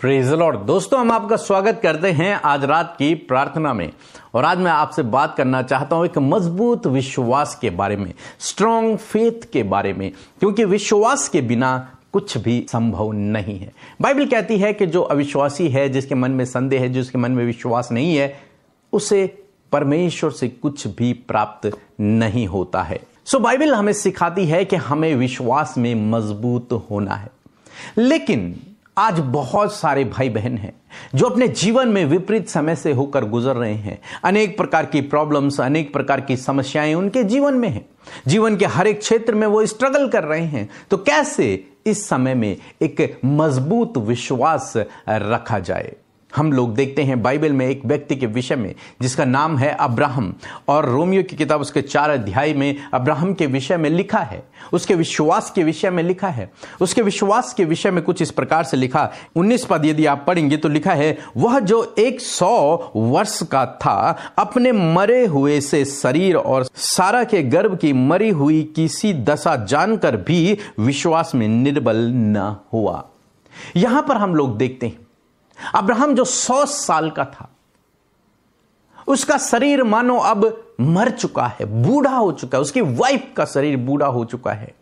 Praise the Lord. दोस्तों, हम आपका स्वागत करते हैं आज रात की प्रार्थना में। और आज मैं आपसे बात करना चाहता हूं एक मजबूत विश्वास के बारे में, स्ट्रॉन्ग फेथ के बारे में, क्योंकि विश्वास के बिना कुछ भी संभव नहीं है। बाइबल कहती है कि जो अविश्वासी है, जिसके मन में संदेह है, जिसके मन में विश्वास नहीं है, उसे परमेश्वर से कुछ भी प्राप्त नहीं होता है। बाइबल हमें सिखाती है कि हमें विश्वास में मजबूत होना है। लेकिन आज बहुत सारे भाई बहन हैं जो अपने जीवन में विपरीत समय से होकर गुजर रहे हैं। अनेक प्रकार की प्रॉब्लम्स, अनेक प्रकार की समस्याएं उनके जीवन में हैं। जीवन के हर एक क्षेत्र में वो स्ट्रगल कर रहे हैं। तो कैसे इस समय में एक मजबूत विश्वास रखा जाए? हम लोग देखते हैं बाइबल में एक व्यक्ति के विषय में जिसका नाम है अब्राहम, और रोमियो की किताब उसके 4 अध्याय में अब्राहम के विषय में लिखा है, उसके विश्वास के विषय में लिखा है। उसके विश्वास के विषय में कुछ इस प्रकार से लिखा, 19 पद यदि आप पढ़ेंगे तो लिखा है, वह जो 100 वर्ष का था अपने मरे हुए से शरीर और सारा के गर्भ की मरी हुई किसी दशा जानकर भी विश्वास में निर्बल न हुआ। यहां पर हम लोग देखते हैं अब्राहम जो 100 साल का था, उसका शरीर मानो अब मर चुका है, बूढ़ा हो चुका है। उसकी वाइफ का शरीर बूढ़ा हो चुका है।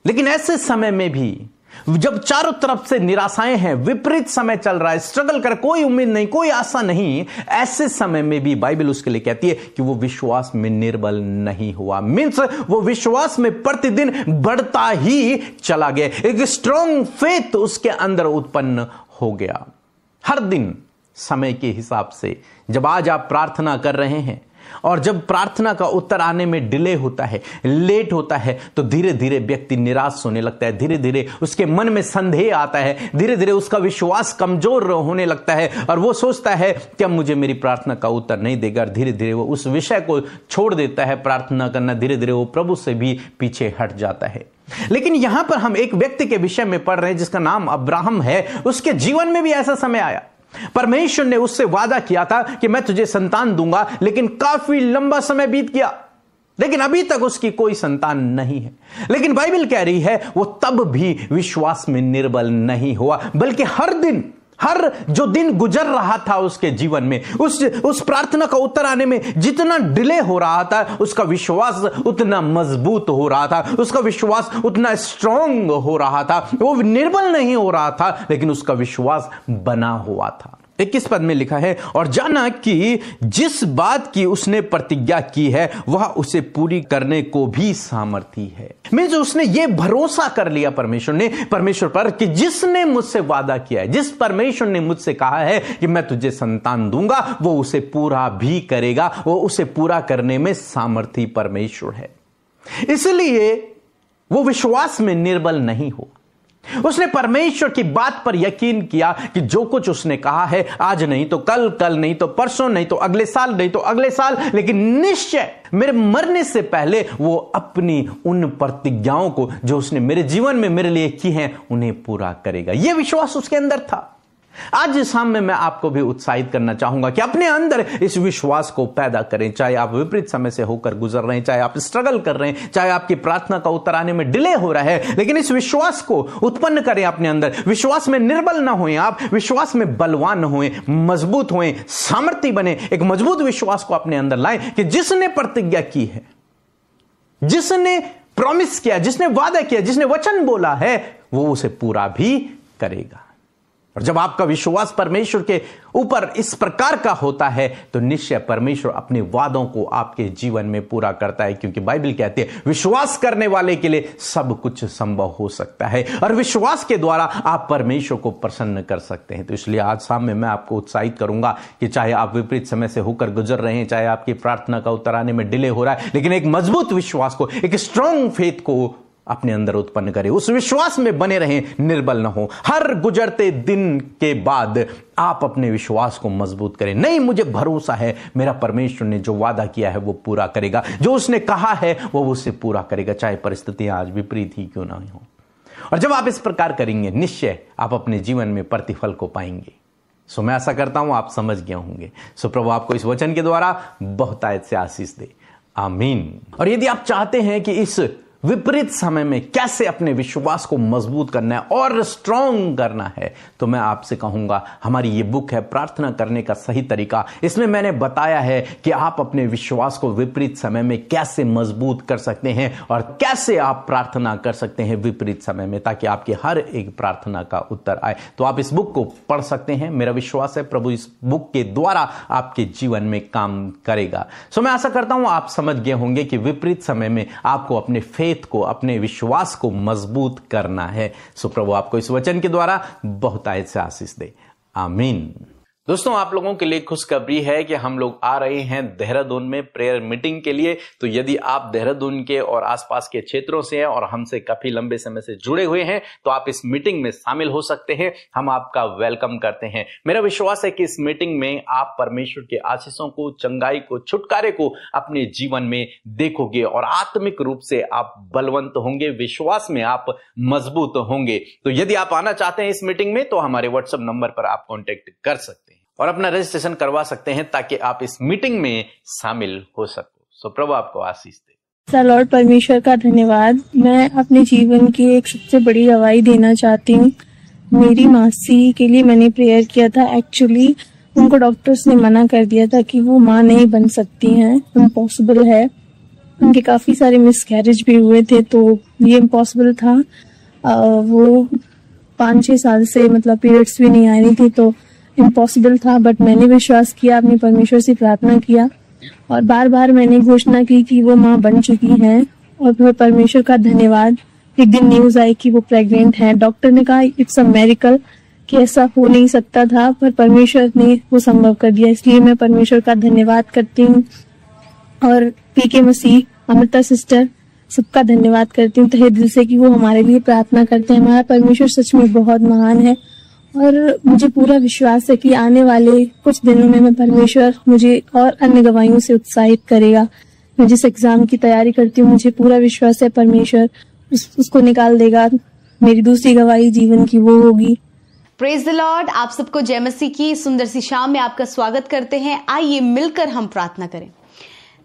लेकिन ऐसे समय में भी जब चारों तरफ से निराशाएं हैं, विपरीत समय चल रहा है, स्ट्रगल कर, कोई उम्मीद नहीं, कोई आशा नहीं, ऐसे समय में भी बाइबल उसके लिए कहती है कि वो विश्वास में निर्बल नहीं हुआ। मीन्स वो विश्वास में प्रतिदिन बढ़ता ही चला गया। एक स्ट्रॉन्ग फेथ उसके अंदर उत्पन्न हो गया। हर दिन समय के हिसाब से जब आज आप प्रार्थना कर रहे हैं और जब प्रार्थना का उत्तर आने में डिले होता है, लेट होता है, तो धीरे धीरे व्यक्ति निराश होने लगता है। धीरे धीरे उसके मन में संदेह आता है, धीरे धीरे उसका विश्वास कमजोर होने लगता है और वो सोचता है कि अब मुझे मेरी प्रार्थना का उत्तर नहीं देगा। और धीरे धीरे वो उस विषय को छोड़ देता है प्रार्थना करना। धीरे धीरे वो प्रभु से भी पीछे हट जाता है। लेकिन यहां पर हम एक व्यक्ति के विषय में पढ़ रहे हैं जिसका नाम अब्राहम है। उसके जीवन में भी ऐसा समय आया, परमेश्वर ने उससे वादा किया था कि मैं तुझे संतान दूंगा, लेकिन काफी लंबा समय बीत गया, लेकिन अभी तक उसकी कोई संतान नहीं है। लेकिन बाइबल कह रही है वो तब भी विश्वास में निर्बल नहीं हुआ, बल्कि हर जो दिन गुजर रहा था उसके जीवन में, उस प्रार्थना का उत्तर आने में जितना डिले हो रहा था, उसका विश्वास उतना मजबूत हो रहा था, उसका विश्वास उतना स्ट्रांग हो रहा था। वो निर्बल नहीं हो रहा था, लेकिन उसका विश्वास बना हुआ था। 21 पद में लिखा है, और जाना कि जिस बात की उसने प्रतिज्ञा की है वह उसे पूरी करने को भी सामर्थी है। मीन्स उसने ये भरोसा कर लिया परमेश्वर पर कि जिसने मुझसे वादा किया है, जिस परमेश्वर ने मुझसे कहा है कि मैं तुझे संतान दूंगा, वो उसे पूरा भी करेगा। वो उसे पूरा करने में सामर्थी परमेश्वर है। इसलिए वो विश्वास में निर्बल नहीं हुआ। उसने परमेश्वर की बात पर यकीन किया कि जो कुछ उसने कहा है, आज नहीं तो कल, कल नहीं तो परसों, नहीं तो अगले साल, नहीं तो अगले साल, लेकिन निश्चय मेरे मरने से पहले वो अपनी उन प्रतिज्ञाओं को जो उसने मेरे जीवन में मेरे लिए की हैं, उन्हें पूरा करेगा। यह विश्वास उसके अंदर था। आज इस शाम में मैं आपको भी उत्साहित करना चाहूंगा कि अपने अंदर इस विश्वास को पैदा करें। चाहे आप विपरीत समय से होकर गुजर रहे हैं, चाहे आप स्ट्रगल कर रहे हैं, चाहे आपकी प्रार्थना का उत्तर आने में डिले हो रहा है, लेकिन इस विश्वास को उत्पन्न करें अपने अंदर। विश्वास में निर्बल ना होएं, आप विश्वास में बलवान होएं, मजबूत होएं, सामर्थ्य बने। एक मजबूत विश्वास को अपने अंदर लाएं कि जिसने प्रतिज्ञा की है, जिसने प्रॉमिस किया, जिसने वादा किया, जिसने वचन बोला है, वो उसे पूरा भी करेगा। और जब आपका विश्वास परमेश्वर के ऊपर इस प्रकार का होता है तो निश्चय परमेश्वर अपने वादों को आपके जीवन में पूरा करता है, क्योंकि बाइबल कहती है विश्वास करने वाले के लिए सब कुछ संभव हो सकता है और विश्वास के द्वारा आप परमेश्वर को प्रसन्न कर सकते हैं। तो इसलिए आज शाम में मैं आपको उत्साहित करूंगा कि चाहे आप विपरीत समय से होकर गुजर रहे हैं, चाहे आपकी प्रार्थना का उत्तर आने में डिले हो रहा है, लेकिन एक मजबूत विश्वास को, एक स्ट्रांग फेथ को अपने अंदर उत्पन्न करें। उस विश्वास में बने रहें, निर्बल न हो। हर गुजरते दिन के बाद आप अपने विश्वास को मजबूत करें। नहीं, मुझे भरोसा है मेरा परमेश्वर ने जो वादा किया है वो पूरा करेगा, जो उसने कहा है वो उसे पूरा करेगा, चाहे परिस्थितियां आज विपरीत ही क्यों ना हो। और जब आप इस प्रकार करेंगे, निश्चय आप अपने जीवन में प्रतिफल को पाएंगे। मैं आशा करता हूं आप समझ गए होंगे। प्रभु आपको इस वचन के द्वारा बहुतायत से आशीष दे। आमीन। और यदि आप चाहते हैं कि इस विपरीत समय में कैसे अपने विश्वास को मजबूत करना है और स्ट्रांग करना है, तो मैं आपसे कहूंगा हमारी ये बुक है प्रार्थना करने का सही तरीका। इसमें मैंने बताया है कि आप अपने विश्वास को विपरीत समय में कैसे मजबूत कर सकते हैं और कैसे आप प्रार्थना कर सकते हैं विपरीत समय में, ताकि आपकी हर एक प्रार्थना का उत्तर आए। तो आप इस बुक को पढ़ सकते हैं। मेरा विश्वास है प्रभु इस बुक के द्वारा आपके जीवन में काम करेगा। सो मैं आशा करता हूं आप समझ गए होंगे कि विपरीत समय में आपको अपने फेथ को, अपने विश्वास को मजबूत करना है। सो प्रभु आपको इस वचन के द्वारा बहुत आयत से आशीष दे। आमीन। दोस्तों, आप लोगों के लिए खुशखबरी है कि हम लोग आ रहे हैं देहरादून में प्रेयर मीटिंग के लिए। तो यदि आप देहरादून के और आसपास के क्षेत्रों से हैं और हमसे काफी लंबे समय से जुड़े हुए हैं, तो आप इस मीटिंग में शामिल हो सकते हैं। हम आपका वेलकम करते हैं। मेरा विश्वास है कि इस मीटिंग में आप परमेश्वर के आशीषों को, चंगाई को, छुटकारे को अपने जीवन में देखोगे और आत्मिक रूप से आप बलवंत होंगे, विश्वास में आप मजबूत होंगे। तो यदि आप आना चाहते हैं इस मीटिंग में, तो हमारे व्हाट्सएप नंबर पर आप कॉन्टेक्ट कर सकते हैं और अपना रजिस्ट्रेशन करवा सकते हैं ताकि आप इस मीटिंग में शामिल हो सको। सो प्रभु आपको आशीष दे। लॉर्ड परमेश्वर का धन्यवाद। मैं अपने जीवन की एक सबसे बड़ी गवाही देना चाहती हूँ। मेरी मासी के लिए मैंने प्रेयर किया था। एक्चुअली उनको डॉक्टर्स ने मना कर दिया था कि वो माँ नहीं बन सकती हैं, इम्पॉसिबल है। उनके काफी सारे मिसकैरेज भी हुए थे, तो ये इम्पॉसिबल था। वो 5-6 साल से मतलब पीरियड्स भी नहीं आ रही थी, तो इम्पॉसिबल था। बट मैंने विश्वास किया, अपने परमेश्वर से प्रार्थना किया और बार बार मैंने घोषणा की कि वो माँ बन चुकी हैं। और फिर परमेश्वर का धन्यवाद, एक दिन न्यूज आई कि वो प्रेग्नेंट है। डॉक्टर ने कहा इट्स अ मिरेकल कि ऐसा हो नहीं सकता था, पर परमेश्वर ने वो संभव कर दिया। इसलिए मैं परमेश्वर का धन्यवाद करती हूँ और पीके मसीह, अमृता सिस्टर, सबका धन्यवाद करती हूँ तहे दिल से कि वो हमारे लिए प्रार्थना करते हैं। हमारा परमेश्वर सच में बहुत महान है और मुझे पूरा विश्वास है कि आने वाले कुछ दिनों में परमेश्वर मुझे और अन्य गवाहियों से उत्साहित करेगा। मैं जिस एग्जाम की तैयारी करती हूँ, मुझे पूरा विश्वास है परमेश्वर उसको निकाल देगा। मेरी दूसरी गवाही जीवन की वो होगी। Praise the Lord. आप सबको जय मसीह की सुंदर सी शाम में आपका स्वागत करते हैं। आइए मिलकर हम प्रार्थना करें।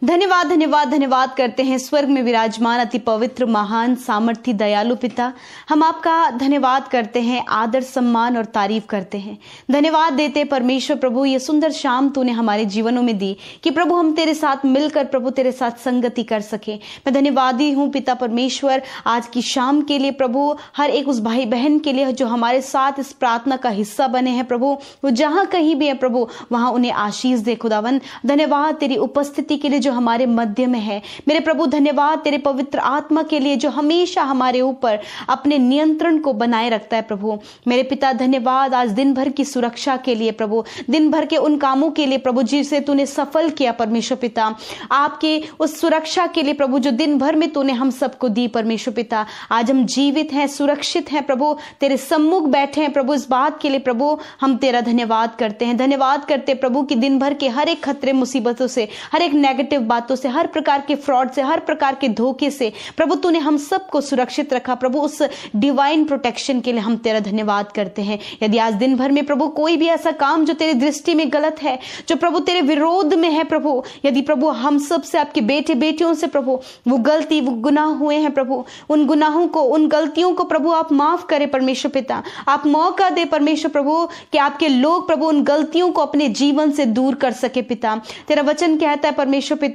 धन्यवाद धन्यवाद धन्यवाद करते हैं स्वर्ग में विराजमान अति पवित्र, महान, सामर्थी, दयालु पिता। हम आपका धन्यवाद करते हैं, आदर, सम्मान और तारीफ करते हैं। धन्यवाद देते परमेश्वर प्रभु, ये सुंदर शाम तूने हमारे जीवनों में दी कि प्रभु हम तेरे साथ मिलकर प्रभु तेरे साथ संगति कर सके। मैं धन्यवादी हूँ पिता परमेश्वर आज की शाम के लिए प्रभु, हर एक उस भाई बहन के लिए जो हमारे साथ इस प्रार्थना का हिस्सा बने हैं प्रभु। वो जहाँ कहीं भी है प्रभु, वहां उन्हें आशीष दे खुदावन। धन्यवाद तेरी उपस्थिति के लिए जो हमारे मध्य में है मेरे प्रभु। धन्यवाद तेरे पवित्र आत्मा के लिए जो हमेशा हमारे ऊपर अपने नियंत्रण को बनाए रखता है प्रभु। मेरे पिता धन्यवाद आज दिन भर की सुरक्षा के लिए प्रभु, दिन भर के उन कामों के लिए प्रभु जिसे तूने सफल किया परमेश्वर पिता। आपके उस सुरक्षा के लिए प्रभु जो दिन भर में तूने हम सबको दी परमेश्वर पिता। आज हम जीवित हैं, सुरक्षित हैं प्रभु, तेरे सम्मुख बैठे हैं प्रभु। इस बात के लिए प्रभु हम तेरा धन्यवाद करते हैं। धन्यवाद करते प्रभु कि दिन भर के हर एक खतरे, मुसीबतों से, हर एक नेगेटिव बातों से, हर प्रकार के फ्रॉड से, हर प्रकार के धोखे से प्रभु तूने हम सबको सुरक्षित रखा प्रभु। उस डिवाइन प्रोटेक्शन के लिए हम तेरा धन्यवाद करते हैं। यदि आज दिन भर में प्रभु कोई भी ऐसा काम जो तेरी दृष्टि में गलत है, जो प्रभु तेरे विरोध में है प्रभु, यदि प्रभु हम सब से, आपके बेटे बेटियों से प्रभु वो गलती, वो गुनाह हुए हैं प्रभु, उन गुनाहों को, उन गलतियों को प्रभु आप माफ करें परमेश्वर पिता। आप मौका दे परमेश्वर प्रभु कि आपके लोग प्रभु उन गलतियों को अपने जीवन से दूर कर सके पिता। तेरा वचन कहता है परमेश्वर पिता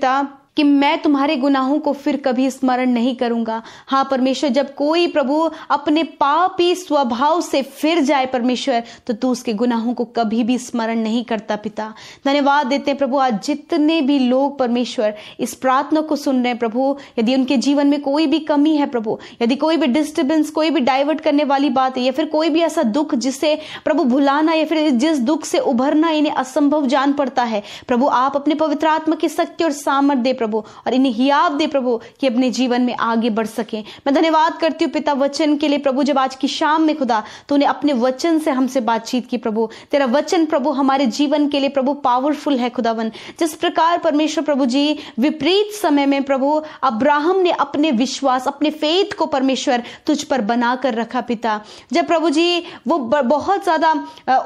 कि मैं तुम्हारे गुनाहों को फिर कभी स्मरण नहीं करूंगा। हाँ परमेश्वर, जब कोई प्रभु अपने पापी स्वभाव से फिर जाए परमेश्वर, तो तू उसके गुनाहों को कभी भी स्मरण नहीं करता पिता। धन्यवाद देते हैं प्रभु आज जितने भी लोग परमेश्वर इस प्रार्थना को सुन रहे हैं प्रभु, यदि उनके जीवन में कोई भी कमी है प्रभु, यदि कोई भी डिस्टर्बेंस, कोई भी डाइवर्ट करने वाली बात है, या फिर कोई भी ऐसा दुख जिससे प्रभु भुलाना या फिर जिस दुख से उभरना इन्हें असंभव जान पड़ता है प्रभु, आप अपने पवित्र आत्मा की शक्ति और सामर्थ दे प्रभु, और इन्हें हियाव दे प्रभु कि अपने जीवन में आगे बढ़ सके। मैं धन्यवाद करती हूँ पिता वचन के लिए प्रभु। जब आज की शाम में खुदा तूने अपने वचन से हमसे बातचीत की प्रभु, तेरा वचन प्रभु हमारे जीवन के लिए प्रभु पावरफुल है खुदावन। जिस प्रकार परमेश्वर प्रभु जी विपरीत समय में प्रभु अब्राहम ने अपने विश्वास, अपने फेथ को परमेश्वर तुझ पर बनाकर रखा पिता। जब प्रभु जी वो बहुत ज्यादा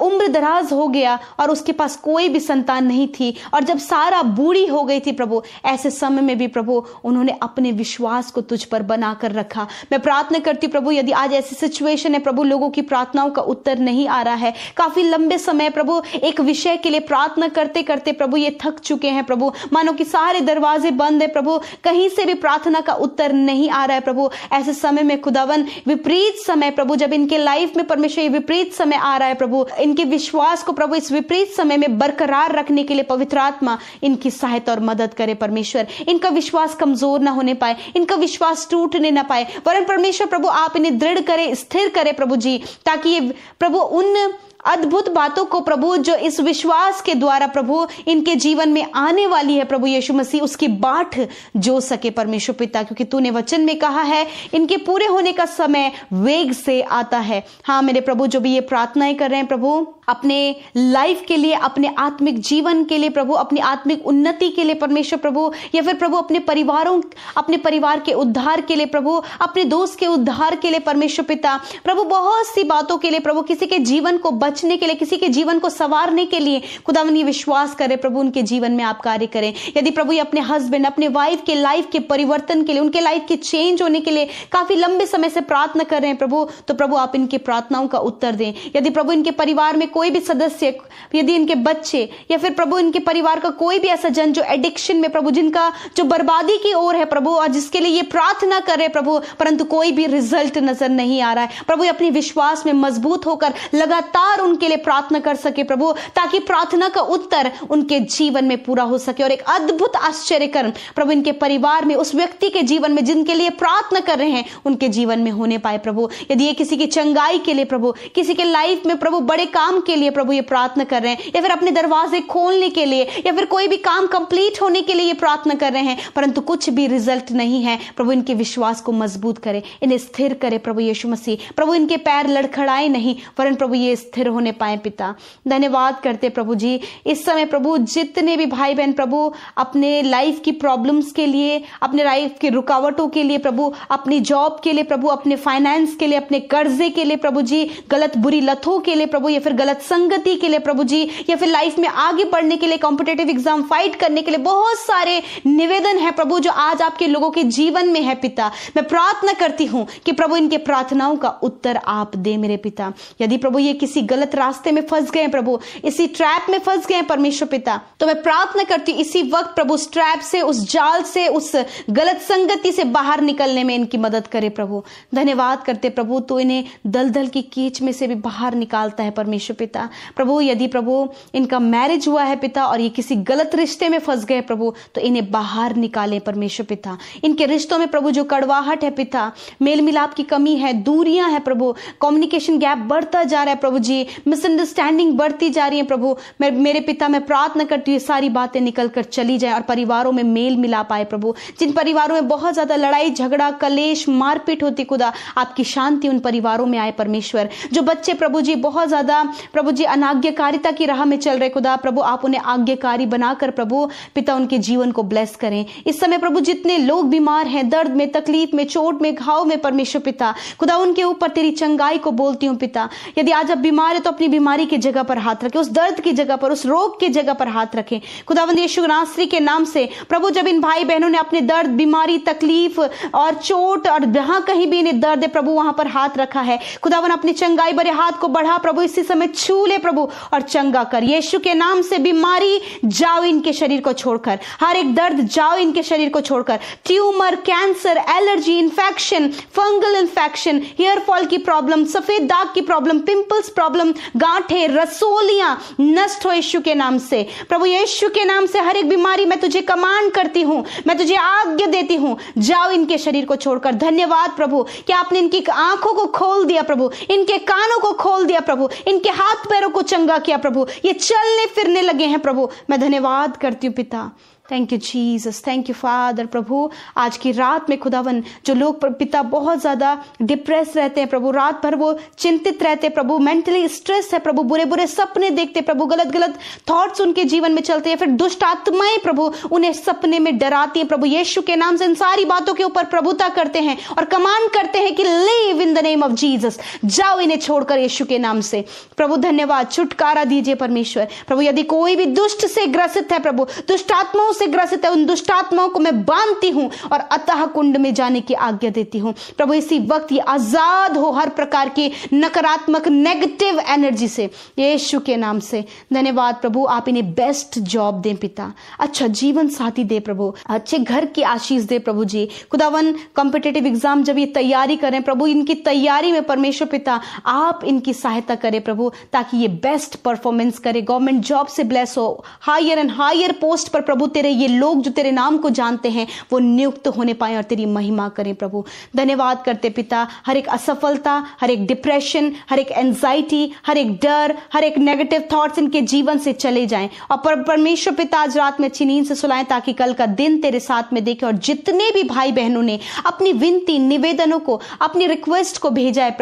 उम्र दराज हो गया और उसके पास कोई भी संतान नहीं थी, और जब सारा बूढ़ी हो गई थी प्रभु, ऐसे समय में भी प्रभु उन्होंने अपने विश्वास को तुझ पर बनाकर रखा। मैं प्रार्थना करती हूँ प्रभु, यदि आज ऐसी सिचुएशन है प्रभु, लोगों की प्रार्थनाओं का उत्तर नहीं आ रहा है, काफी लंबे समय प्रभु एक विषय के लिए प्रार्थना करते करते प्रभु ये थक चुके हैं प्रभु, मानो कि सारे दरवाजे बंद है प्रभु, कहीं से भी प्रार्थना का उत्तर नहीं आ रहा है प्रभु। ऐसे समय में खुदावन विपरीत समय प्रभु, जब इनके लाइफ में परमेश्वर ये विपरीत समय आ रहा है प्रभु, इनके विश्वास को प्रभु इस विपरीत समय में बरकरार रखने के लिए पवित्र आत्मा इनकी सहायता और मदद करे परमेश्वर। इनका विश्वास कमजोर ना होने पाए, इनका विश्वास टूटने ना पाए, वरन परमेश्वर प्रभु आप इन्हें दृढ़ करे, स्थिर करे प्रभु जी, ताकि ये प्रभु उन अद्भुत बातों को प्रभु जो इस विश्वास के द्वारा प्रभु इनके जीवन में आने वाली है प्रभु यीशु मसीह, उसकी बाट जो सके परमेश्वर पिता, क्योंकि तूने वचन में कहा है इनके पूरे होने का समय वेग से आता है। हाँ मेरे प्रभु, जो भी ये प्रार्थनाएं कर रहे हैं प्रभु अपने लाइफ के लिए, अपने आत्मिक जीवन के लिए प्रभु, अपनी आत्मिक उन्नति के लिए परमेश्वर प्रभु, या फिर प्रभु अपने परिवार के उद्धार के लिए प्रभु, अपने दोस्त के उद्धार के लिए परमेश्वर पिता प्रभु, बहुत सी बातों के लिए प्रभु, किसी के जीवन को बचने के लिए, किसी के जीवन को संवारने के लिए खुदावन ये विश्वास करे प्रभु उनके जीवन में आप कार्य करें। यदि प्रभु ये अपने हस्बैंड, अपने वाइफ के लाइफ के परिवर्तन के लिए, उनके लाइफ के चेंज होने के लिए काफी लंबे समय से प्रार्थना कर रहे हैं प्रभु, तो प्रभु आप इनकी प्रार्थनाओं का उत्तर दें। यदि प्रभु इनके परिवार में कोई भी सदस्य, यदि इनके बच्चे या फिर प्रभु इनके परिवार का कोई भी ऐसा जन जो एडिक्शन में प्रभु, जिनका जो बर्बादी की ओर है प्रभु, और जिसके लिए ये प्रार्थना कर रहे प्रभु, परंतु कोई भी रिजल्ट नजर नहीं आ रहा है प्रभु, अपने विश्वास में मजबूत होकर लगातार उनके लिए प्रार्थना कर सके प्रभु, ताकि प्रार्थना का उत्तर उनके जीवन में पूरा हो सके और एक अद्भुत आश्चर्य कर्म प्रभु इनके परिवार में, उस व्यक्ति के जीवन में जिनके लिए प्रार्थना कर रहे हैं, उनके जीवन में होने पाए प्रभु। यदि ये किसी की चंगाई के लिए प्रभु, किसी के लाइफ में प्रभु बड़े काम के लिए प्रभु ये प्रार्थना कर रहे हैं, या फिर अपने दरवाजे खोलने के लिए, या फिर कोई भी काम कंप्लीट होने के लिए ये प्रार्थना कर रहे हैं, परंतु कुछ भी रिजल्ट नहीं है प्रभु, इनके विश्वास को मजबूत करे, इन्हें स्थिर करे प्रभु यीशु मसीह प्रभु, इनके पैर लड़खड़ाए नहीं, वरन प्रभु ये स्थिर होने पाए पिता। धन्यवाद करते प्रभु जी इस समय प्रभु, जितने भी भाई बहन प्रभु अपने लाइफ की प्रॉब्लम्स के लिए, अपने लाइफ की रुकावटों के लिए प्रभु, अपनी जॉब के लिए प्रभु, अपने फाइनेंस के लिए, अपने कर्जे के लिए प्रभु जी, गलत बुरी लतों के लिए प्रभु, या फिर गलत संगति के लिए प्रभु जी, या फिर लाइफ में आगे बढ़ने के लिए, कॉम्पिटिटिव एग्जाम फाइट करने के लिए, बहुत सारे निवेदन है प्रभु जो आज आपके लोगों के जीवन में है पिता। मैं प्रार्थना करती हूं कि प्रभु इनके प्रार्थनाओं का उत्तर आप दे मेरे पिता। यदि प्रभु ये किसी गलत रास्ते में फंस गए प्रभु, इसी ट्रैप में फंस गए परमेश्वर पिता, तो मैं प्रार्थना करती हूं इसी वक्त प्रभु उस ट्रैप से, उस जाल से, उस गलत संगति से बाहर निकलने में इनकी मदद करे प्रभु। धन्यवाद करते प्रभु, तो इन्हें दलदल की कीच में से भी बाहर निकालता है परमेश्वर पिता प्रभु। यदि प्रभु इनका मैरिज हुआ है पिता और ये किसी गलत रिश्ते में फंस गए प्रभु, तो इन्हें बाहर निकाले परमेश्वर पिता। इनके रिश्तों में प्रभु जो कड़वाहट है पिता, मेल मिलाप की कमी है, दूरियां है प्रभु, कम्युनिकेशन गैप बढ़ता जा रहा है प्रभु जी, मिसअंडरस्टैंडिंग बढ़ती जा रही है प्रभु, मेरे पिता मैं प्रार्थना करती हूँ सारी बातें निकल कर चली जाए और परिवारों में मेल मिलाप आए प्रभु। जिन परिवारों में बहुत ज्यादा लड़ाई झगड़ा कलेश मारपीट होती खुदा, आपकी शांति उन परिवारों में आए परमेश्वर। जो बच्चे प्रभु जी बहुत ज्यादा प्रभु जी अनाज्ञाकारिता की राह में चल रहे खुदा, प्रभु आप उन्हें आज्ञाकारी बनाकर प्रभु पिता उनके जीवन को ब्लेस करें। इस समय प्रभु जितने लोग बीमार हैं, दर्द में, तकलीफ में, चोट में, घाव में परमेश्वर पिता खुदा, उनके ऊपर तेरी चंगाई को बोलती हूँ पिता। यदि आज आप बीमार है तो अपनी बीमारी की जगह पर हाथ रखें, उस दर्द की जगह पर, उस रोग की जगह पर हाथ रखें खुदावंद यीशु नासरी के नाम से प्रभु। जब इन भाई बहनों ने अपने दर्द, बीमारी, तकलीफ और चोट और जहां कहीं भी इन्हें दर्द है प्रभु वहां पर हाथ रखा है खुदावन, अपनी चंगाई भरे हाथ को बढ़ा प्रभु, इसी समय छू ले प्रभु और चंगा कर यीशु के नाम से। बीमारी जाओ इनके शरीर को छोड़कर, हर एक दर्द जाओ इनके शरीर को छोड़कर, tumour, cancer, allergy, infection, fungal infection, hair fall की प्रॉब्लम, सफेद दाग की प्रॉब्लम, पिंपल्स प्रॉब्लम, गांठें, रसोलियां नष्ट हो यीशु के नाम से प्रभु। यीशु के नाम से हर एक बीमारी मैं तुझे कमांड करती हूं, मैं तुझे आज्ञा देती हूं, जाओ इनके शरीर को छोड़कर। धन्यवाद प्रभु कि आपने इनकी आंखों को खोल दिया प्रभु, इनके कानों को खोल दिया प्रभु, इनके हाथ पैरों को चंगा किया प्रभु, ये चलने फिरने लगे हैं प्रभु। मैं धन्यवाद करती हूं पिता। Thank you Jesus, thank you father. प्रभु आज की रात में खुदावन जो लोग पिता बहुत ज्यादा डिप्रेस रहते हैं प्रभु, रात भर वो चिंतित रहते हैं प्रभु, मेंटली स्ट्रेस है प्रभु, बुरे बुरे सपने देखते प्रभु, गलत गलत थॉट्स उनके जीवन में चलते हैं, फिर दुष्ट आत्माएं प्रभु उन्हें सपने में डराती हैं प्रभु। यीशु के नाम से इन सारी बातों के ऊपर प्रभुता करते हैं और कमांड करते हैं कि live in the name of Jesus, जाओ इन्हें छोड़कर यीशु के नाम से प्रभु। धन्यवाद, छुटकारा दीजिए परमेश्वर प्रभु। यदि कोई भी दुष्ट से ग्रसित है प्रभु, दुष्ट आत्माओं से ग्रसित है उन दुष्ट आत्माओं को मैं बांधती हूं और अतः कुंड में जाने की आज्ञा देती हूं। प्रभु इसी वक्त ये आजाद हो हर प्रकार की नकारात्मक नेगेटिव एनर्जी से, यीशु के नाम से। धन्यवाद प्रभु, आप इन्हें बेस्ट जॉब दें पिता, अच्छा जीवन साथी दे प्रभु, अच्छे घर की आशीष दे प्रभु जी। खुदावन कॉम्पिटिटिव एग्जाम जब ये तैयारी करें प्रभु, इनकी तैयारी में परमेश्वर पिता आप इनकी सहायता करें प्रभु, ताकि ये बेस्ट परफॉर्मेंस करे, गवर्नमेंट जॉब से ब्लेस हो, हायर एंड हायर पोस्ट पर प्रभु तेरे ये लोग जो तेरे नाम को जानते हैं वो नियुक्त होने पाए और तेरी महिमा करें प्रभु। धन्यवाद करते पिता, हर एक असफलता, हर एक डिप्रेशन, हर एक एंजाइटी, हर एक डर, हर एक नेगेटिव थॉट्स इनके जीवन से चले जाएं और परमेश्वर पिता आज रात में अच्छी नींद से सुलाएं, ताकि कल का दिन तेरे साथ में देखे। और जितने भी भाई बहनों ने अपनी विनती निवेदनों को, अपनी रिक्वेस्ट को भेजा है प्रभु,